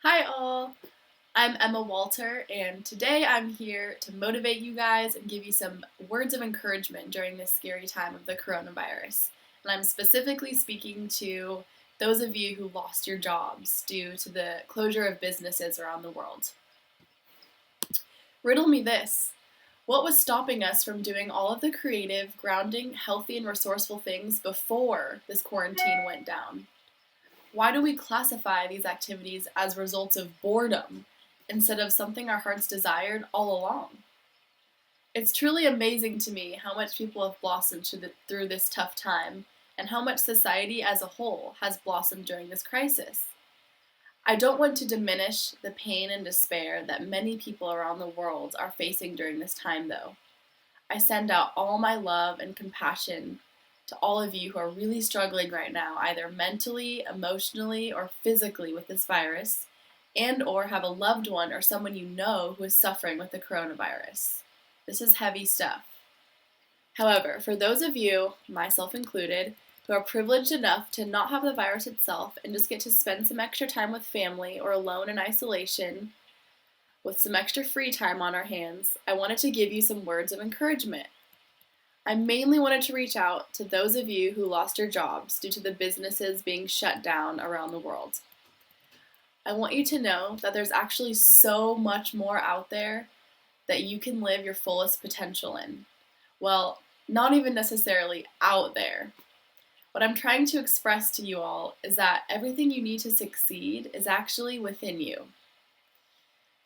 Hi all, I'm Emma Walter, and today I'm here to motivate you guys and give you some words of encouragement during this scary time of the coronavirus. And I'm specifically speaking to those of you who lost your jobs due to the closure of businesses around the world. Riddle me this. What was stopping us from doing all of the creative, grounding, healthy, and resourceful things before this quarantine went down? Why do we classify these activities as results of boredom instead of something our hearts desired all along? It's truly amazing to me how much people have blossomed through this tough time and how much society as a whole has blossomed during this crisis. I don't want to diminish the pain and despair that many people around the world are facing during this time, though. I send out all my love and compassion to all of you who are really struggling right now, either mentally, emotionally, or physically with this virus, and or have a loved one or someone you know who is suffering with the coronavirus. This is heavy stuff. However, for those of you, myself included, who are privileged enough to not have the virus itself and just get to spend some extra time with family or alone in isolation, with some extra free time on our hands, I wanted to give you some words of encouragement. I mainly wanted to reach out to those of you who lost your jobs due to the businesses being shut down around the world. I want you to know that there's actually so much more out there that you can live your fullest potential in. Well, not even necessarily out there. What I'm trying to express to you all is that everything you need to succeed is actually within you.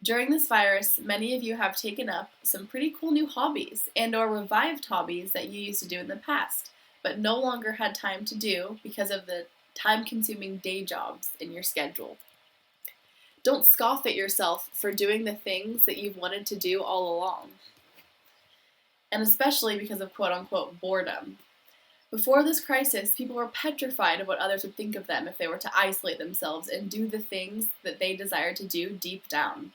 During this virus, many of you have taken up some pretty cool new hobbies and or revived hobbies that you used to do in the past, but no longer had time to do because of the time-consuming day jobs in your schedule. Don't scoff at yourself for doing the things that you've wanted to do all along, and especially because of quote-unquote boredom. Before this crisis, people were petrified of what others would think of them if they were to isolate themselves and do the things that they desired to do deep down.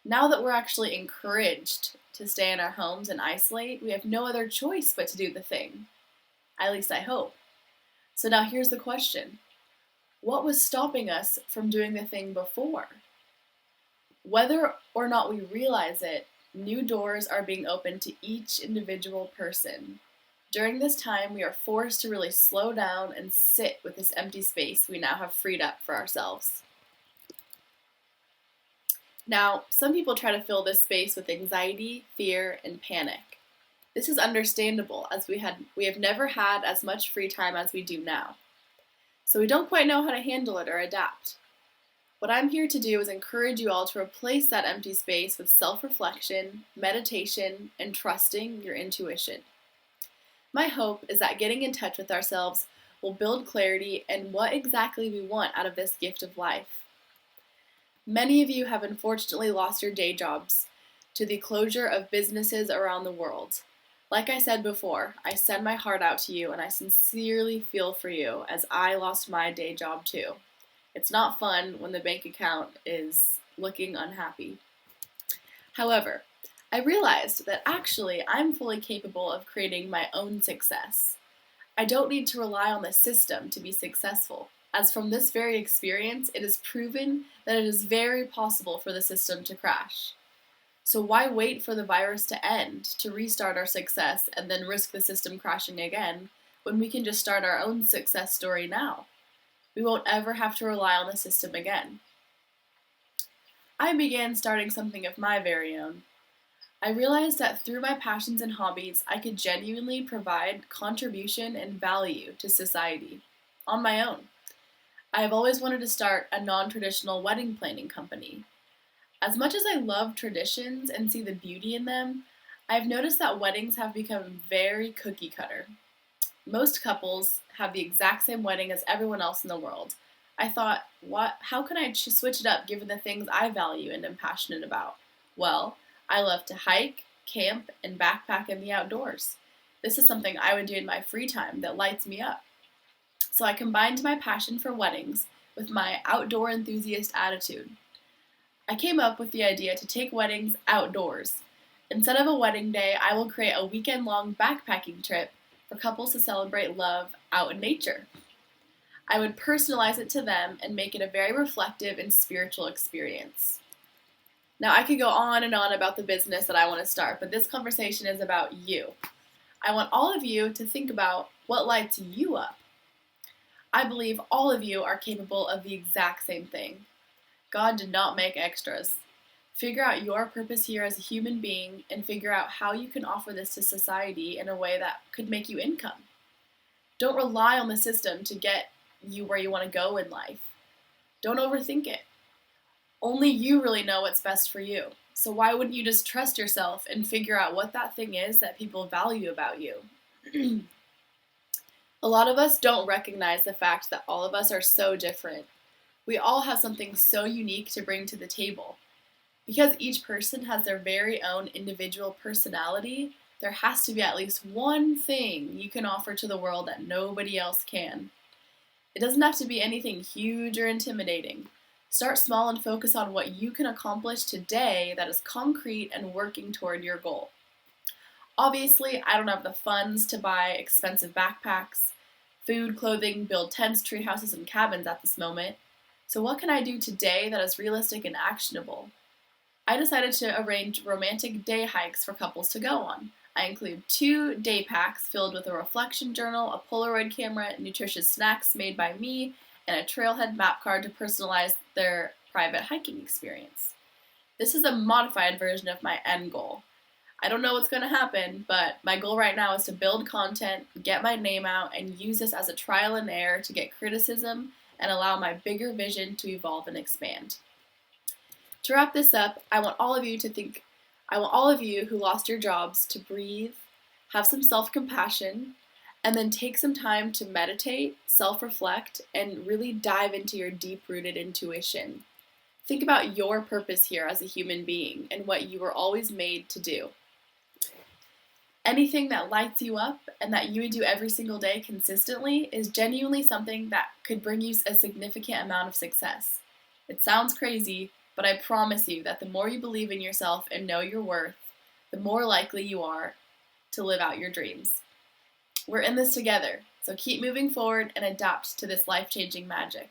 Now that we're actually encouraged to stay in our homes and isolate, we have no other choice but to do the thing. At least I hope. So now here's the question. What was stopping us from doing the thing before? Whether or not we realize it, new doors are being opened to each individual person. During this time, we are forced to really slow down and sit with this empty space we now have freed up for ourselves. Now, some people try to fill this space with anxiety, fear, and panic. This is understandable as we have never had as much free time as we do now. So we don't quite know how to handle it or adapt. What I'm here to do is encourage you all to replace that empty space with self-reflection, meditation, and trusting your intuition. My hope is that getting in touch with ourselves will build clarity and what exactly we want out of this gift of life. Many of you have unfortunately lost your day jobs to the closure of businesses around the world. Like I said before, I send my heart out to you and I sincerely feel for you as I lost my day job too. It's not fun when the bank account is looking unhappy. However, I realized that actually I'm fully capable of creating my own success. I don't need to rely on the system to be successful, as from this very experience, it is proven that it is very possible for the system to crash. So why wait for the virus to end to restart our success and then risk the system crashing again when we can just start our own success story now? We won't ever have to rely on the system again. I began starting something of my very own. I realized that through my passions and hobbies, I could genuinely provide contribution and value to society on my own. I have always wanted to start a non-traditional wedding planning company. As much as I love traditions and see the beauty in them, I've noticed that weddings have become very cookie cutter. Most couples have the exact same wedding as everyone else in the world. I thought, how can I switch it up given the things I value and am passionate about? Well, I love to hike, camp, and backpack in the outdoors. This is something I would do in my free time that lights me up. So I combined my passion for weddings with my outdoor enthusiast attitude. I came up with the idea to take weddings outdoors. Instead of a wedding day, I will create a weekend-long backpacking trip for couples to celebrate love out in nature. I would personalize it to them and make it a very reflective and spiritual experience. Now, I could go on and on about the business that I want to start, but this conversation is about you. I want all of you to think about what lights you up. I believe all of you are capable of the exact same thing. God did not make extras. Figure out your purpose here as a human being and figure out how you can offer this to society in a way that could make you income. Don't rely on the system to get you where you want to go in life. Don't overthink it. Only you really know what's best for you. So why wouldn't you just trust yourself and figure out what that thing is that people value about you? A lot of us don't recognize the fact that all of us are so different. We all have something so unique to bring to the table. Because each person has their very own individual personality, there has to be at least one thing you can offer to the world that nobody else can. It doesn't have to be anything huge or intimidating. Start small and focus on what you can accomplish today that is concrete and working toward your goal. Obviously, I don't have the funds to buy expensive backpacks, food, clothing, build tents, tree houses, and cabins at this moment. So what can I do today that is realistic and actionable? I decided to arrange romantic day hikes for couples to go on. I include 2 day packs filled with a reflection journal, a Polaroid camera, nutritious snacks made by me, and a trailhead map card to personalize their private hiking experience. This is a modified version of my end goal. I don't know what's going to happen, but my goal right now is to build content, get my name out, and use this as a trial and error to get criticism and allow my bigger vision to evolve and expand. To wrap this up, I want all of you who lost your jobs to breathe, have some self-compassion, and then take some time to meditate, self-reflect, and really dive into your deep-rooted intuition. Think about your purpose here as a human being and what you were always made to do. Anything that lights you up and that you would do every single day consistently is genuinely something that could bring you a significant amount of success. It sounds crazy, but I promise you that the more you believe in yourself and know your worth, the more likely you are to live out your dreams. We're in this together, so keep moving forward and adapt to this life-changing magic.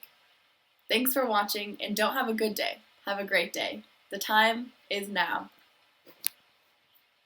Thanks for watching, and don't have a good day. Have a great day. The time is now.